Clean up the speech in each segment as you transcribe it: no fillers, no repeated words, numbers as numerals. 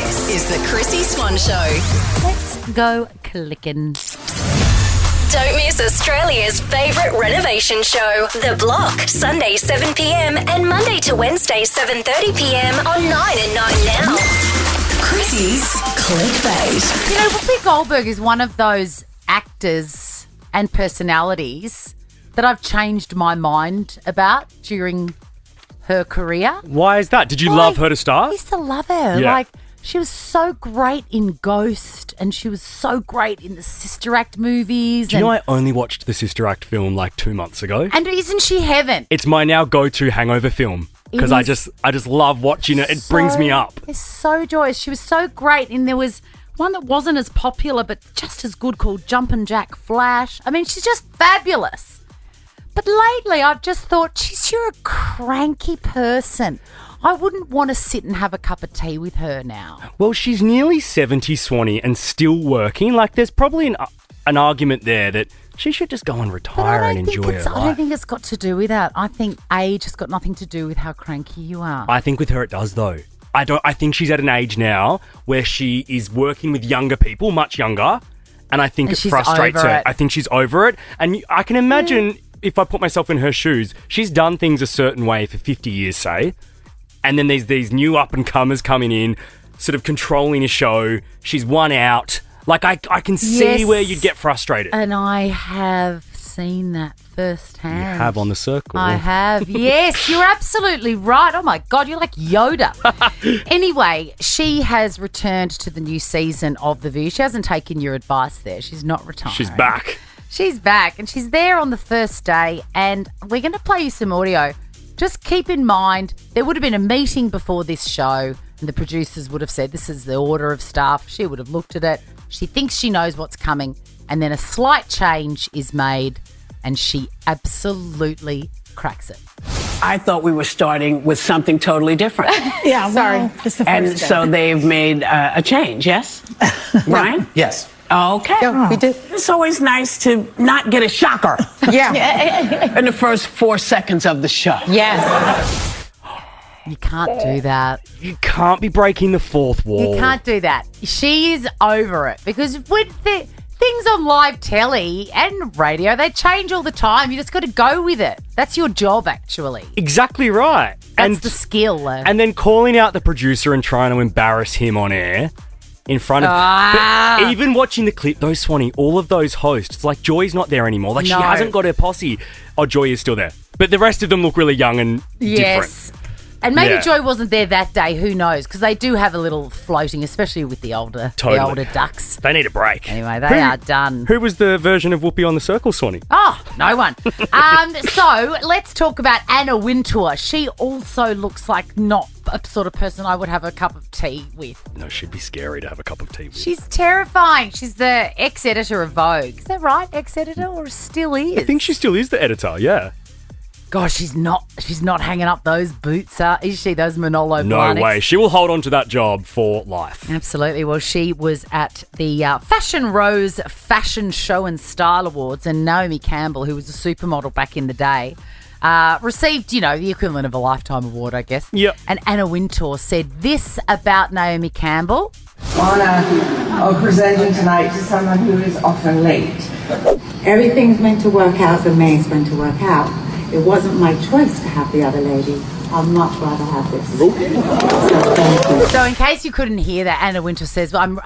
This is the Chrissy Swan Show. Let's go clicking. Don't miss Australia's favourite renovation show, The Block, Sunday 7pm and Monday to Wednesday 7:30pm on 9 and 9 Now. Chrissy's Clickbait. You know, Whoopi Goldberg is one of those actors and personalities that I've changed my mind about during her career. Why is that? Did you love her to I start? used to love her. Yeah. Like, she was so great in Ghost and she was so great in the Sister Act movies. Do you know I only watched the Sister Act film like 2 months ago? And isn't she heaven? It's my now go-to hangover film because I just love watching it. It brings me up. It's so joyous. She was so great. And there was one that wasn't as popular but just as good called Jumpin' Jack Flash. I mean, she's just fabulous. But lately I've just thought, you're a cranky person. I wouldn't want to sit and have a cup of tea with her now. Well, she's nearly 70, Swanee, and still working. Like, there's probably an argument there that she should just go and retire and enjoy her life. I don't think it's got to do with that. I think age has got nothing to do with how cranky you are. I think with her it does, though. I think she's at an age now where she is working with younger people, much younger, and I think it frustrates her. I think she's over it. And I can imagine if I put myself in her shoes, she's done things a certain way for 50 years, say, and then there's these new up-and-comers coming in, sort of controlling a show. She's won out. Like, I can see where you'd get frustrated. And I have seen that firsthand. You have on The Circle. I have. Yes, you're absolutely right. Oh, my God, you're like Yoda. Anyway, she has returned to the new season of The View. She hasn't taken your advice there. She's not retiring. She's back. She's back, and she's there on the first day, and we're going to play you some audio. Just keep in mind, there would have been a meeting before this show, and the producers would have said, this is the order of stuff. She would have looked at it. She thinks she knows what's coming, and then a slight change is made, and she absolutely cracks it. I thought we were starting with something totally different. Yeah, sorry. Just the first And day. so they've made a change, yes? Ryan? Yes. Okay. Yeah, we did. It's always nice to not get a shocker Yeah. in the first 4 seconds of the show. Yes. You can't do that. You can't be breaking the fourth wall. You can't do that. She is over it, because with the things on live telly and radio, they change all the time. You just got to go with it. That's your job, actually. Exactly right. That's the skill. And then calling out the producer and trying to embarrass him on air in front of... But even watching the clip, though, Swanee, all of those hosts, like Joy's not there anymore. Like, she hasn't got her posse. Oh, Joy is still there. But the rest of them look really young and different. And maybe Joy wasn't there that day. Who knows? Because they do have a little floating, especially with the older ducks. They need a break. Anyway, they are done. Who was the version of Whoopi on The Circle, Swanee? Oh, no one. So let's talk about Anna Wintour. She also looks like not a sort of person I would have a cup of tea with. No, she'd be scary to have a cup of tea with. She's terrifying. She's the ex-editor of Vogue. Is that right? Ex-editor, or still is? I think she still is the editor, yeah. Gosh, she's not hanging up those boots, is she? Those Manolo Blahniks? No way. She will hold on to that job for life. Absolutely. Well, she was at the Fashion Rose Fashion Show and Style Awards, and Naomi Campbell, who was a supermodel back in the day, received, the equivalent of a Lifetime Award, I guess. Yep. And Anna Wintour said this about Naomi Campbell. Honour of presenting tonight to someone who is often late. Everything's meant to work out the way it's meant to work out. It wasn't my choice to have the other lady. I'd much rather have this. So thank you. So in case you couldn't hear that, Anna Wintour says, I'm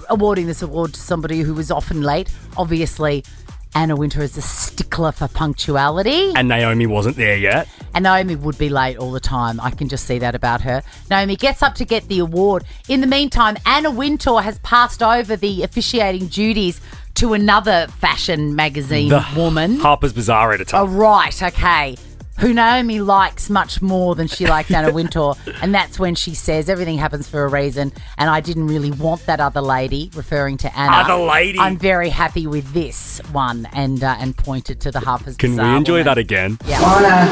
awarding this award to somebody who was often late. Obviously, Anna Wintour is a stickler for punctuality. And Naomi wasn't there yet. And Naomi would be late all the time. I can just see that about her. Naomi gets up to get the award. In the meantime, Anna Wintour has passed over the officiating duties to another fashion magazine woman. Harper's Bazaar editor. Oh, right, okay. Who Naomi likes much more than she liked Anna Wintour. And that's when she says everything happens for a reason, and I didn't really want that other lady, referring to Anna. Other lady? I'm very happy with this one, and pointed to the Harper's Can Bazaar we enjoy woman. that again? Yeah. Honour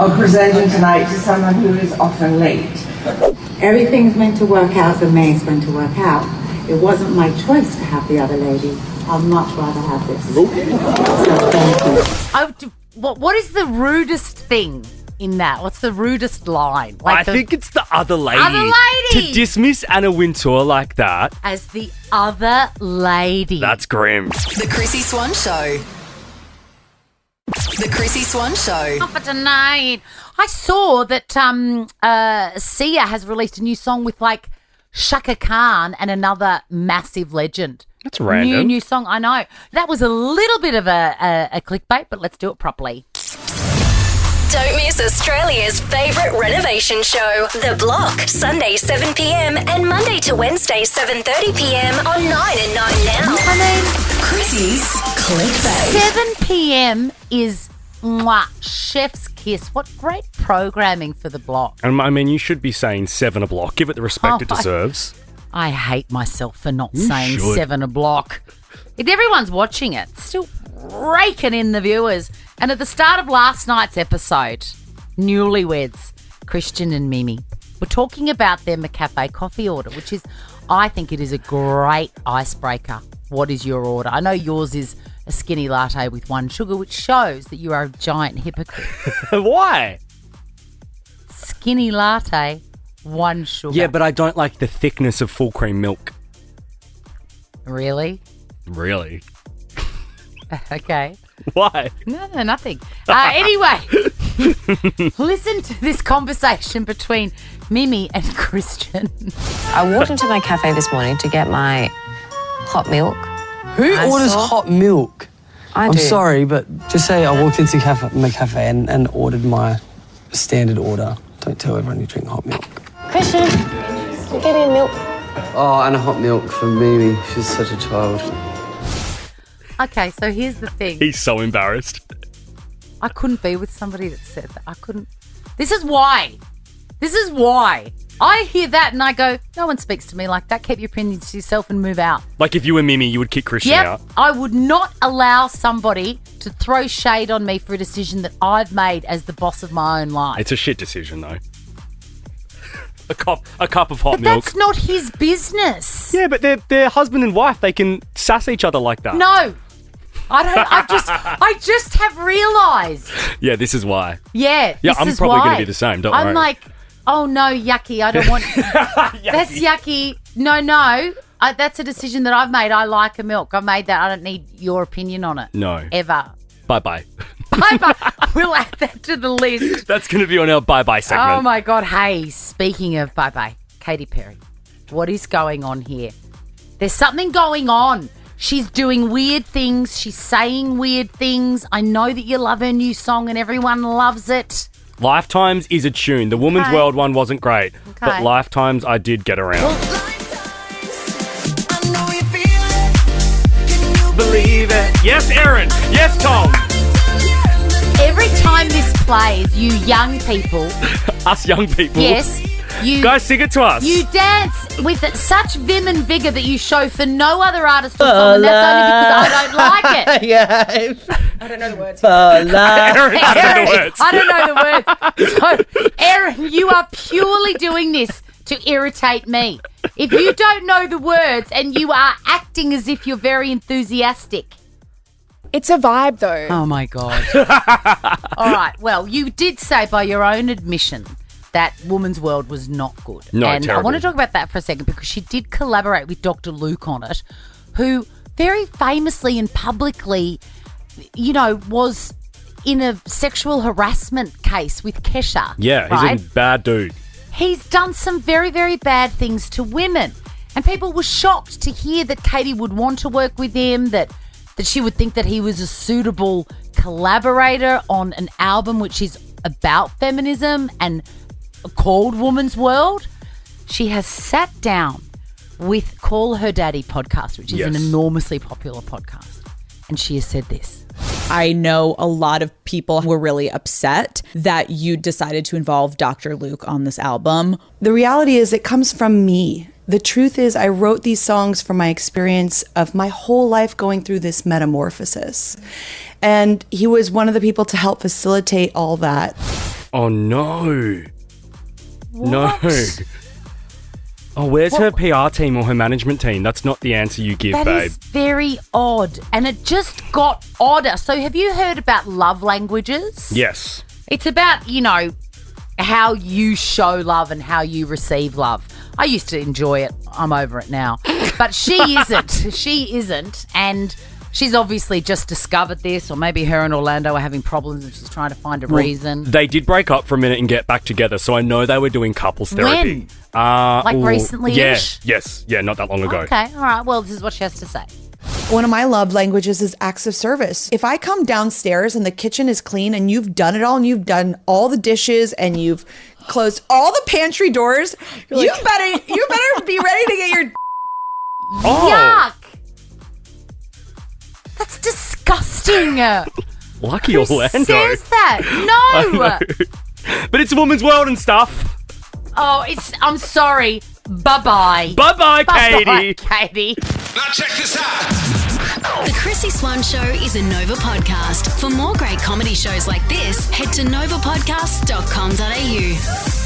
of presenting tonight to someone who is often late. Everything's meant to work out the way it's meant to work out. It wasn't my choice to have the other lady. I'd much rather have this. So thank you. What is the rudest thing in that? What's the rudest line? I think it's the other lady. Other lady! To dismiss Anna Wintour like that. As the other lady. That's grim. The Chrissy Swan Show. The Chrissy Swan Show. For tonight. I saw that Sia has released a new song with like Shaka Khan and another massive legend. That's random. New song, I know. That was a little bit of a clickbait, but let's do it properly. Don't miss Australia's favourite renovation show, The Block, Sunday 7 p.m. and Monday to Wednesday 7:30 p.m. on 9 and 9 now. I mean, Chrissy's Clickbait. 7 p.m. is chef's kiss. What great programming for The Block. I mean, you should be saying 7 a block. Give it the respect it deserves. I hate myself for not saying should. 7 a block. If everyone's watching it, still raking in the viewers. And at the start of last night's episode, newlyweds, Christian and Mimi, were talking about their McCafe coffee order, which is, I think it is a great icebreaker. What is your order? I know yours is a skinny latte with 1 sugar, which shows that you are a giant hypocrite. Why? Skinny latte, 1 sugar. Yeah, but I don't like the thickness of full cream milk. Really? Really? Okay. Why? No, nothing. Anyway, listen to this conversation between Mimi and Christian. I walked into my cafe this morning to get my hot milk. Who orders hot milk? I I'm do. sorry, but just say I walked into my cafe and ordered my standard order. Don't tell everyone you drink hot milk. Christian, you give me milk. Oh, and a hot milk for Mimi. She's such a child. Okay, so here's the thing. He's so embarrassed. I couldn't be with somebody that said that. I couldn't. This is why. I hear that and I go, no one speaks to me like that. Keep your opinions to yourself and move out. Like if you were Mimi, you would kick Christian out. I would not allow somebody to throw shade on me for a decision that I've made as the boss of my own life. It's a shit decision, though. A cup of hot But milk. that's not his business. Yeah, but they're husband and wife. They can sass each other like that. No. I just have realised. Yeah, this is why. Yeah, Yeah, this I'm is probably why. going to be the same. Don't worry. I'm like, oh no, yucky. I don't want. That's yucky. No. That's a decision that I've made. I like a milk. I've made that. I don't need your opinion on it. No. Ever. Bye-bye. Bye. We'll add that to the list. That's going to be on our bye-bye segment. Oh my God. Hey, speaking of bye-bye, Katy Perry, what is going on here? There's something going on. She's doing weird things. She's saying weird things. I know that you love her new song and everyone loves it. Lifetimes is a tune. The Woman's Okay. World one wasn't great. Okay. But Lifetimes, I did get around. Believe it. Yes, Aaron. Yes, Tom. Every time this plays, you young people, Us young people. yes, you Guys, sing it to us. you dance with such vim and vigour that you show for no other artist or song, and that's only because I don't like it. Yeah. I don't know the words. Aaron, I don't know the words. I don't know the words. So, Aaron, you are purely doing this to irritate me. If you don't know the words and you are acting as if you're very enthusiastic. It's a vibe, though. Oh, my God. All right. Well, you did say by your own admission that Woman's World was not good. No, and terrible. I want to talk about that for a second because she did collaborate with Dr. Luke on it, who very famously and publicly, was in a sexual harassment case with Kesha. Yeah, right? he's a bad dude. He's done some very, very bad things to women. And people were shocked to hear that Katy would want to work with him, that she would think that he was a suitable collaborator on an album which is about feminism and called Woman's World. She has sat down with Call Her Daddy podcast, which is an enormously popular podcast. And she has said this. I know a lot of people were really upset that you decided to involve Dr. Luke on this album. The reality is it comes from me. The truth is I wrote these songs from my experience of my whole life going through this metamorphosis. And he was one of the people to help facilitate all that. Oh, no. What? No. Oh, where's her PR team or her management team? That's not the answer you give, That babe. is very odd. And it just got odder. So have you heard about love languages? Yes. It's about, how you show love and how you receive love. I used to enjoy it. I'm over it now. But she isn't. She isn't. And she's obviously just discovered this, or maybe her and Orlando are having problems and she's trying to find a reason. They did break up for a minute and get back together, so I know they were doing couples therapy. When? Recently-ish? Yes. Yeah, not that long ago. Okay, all right. Well, this is what she has to say. One of my love languages is acts of service. If I come downstairs and the kitchen is clean and you've done it all and you've done all the dishes and you've closed all the pantry doors, you better be ready to get your Yuck! That's disgusting. Lucky Orlando. Who says that? No. But it's a woman's world and stuff. Oh, I'm sorry. Bye-bye. Bye-bye, Katy. Bye-bye, Katy. Now check this out. The Chrissy Swan Show is a Nova podcast. For more great comedy shows like this, head to novapodcast.com.au.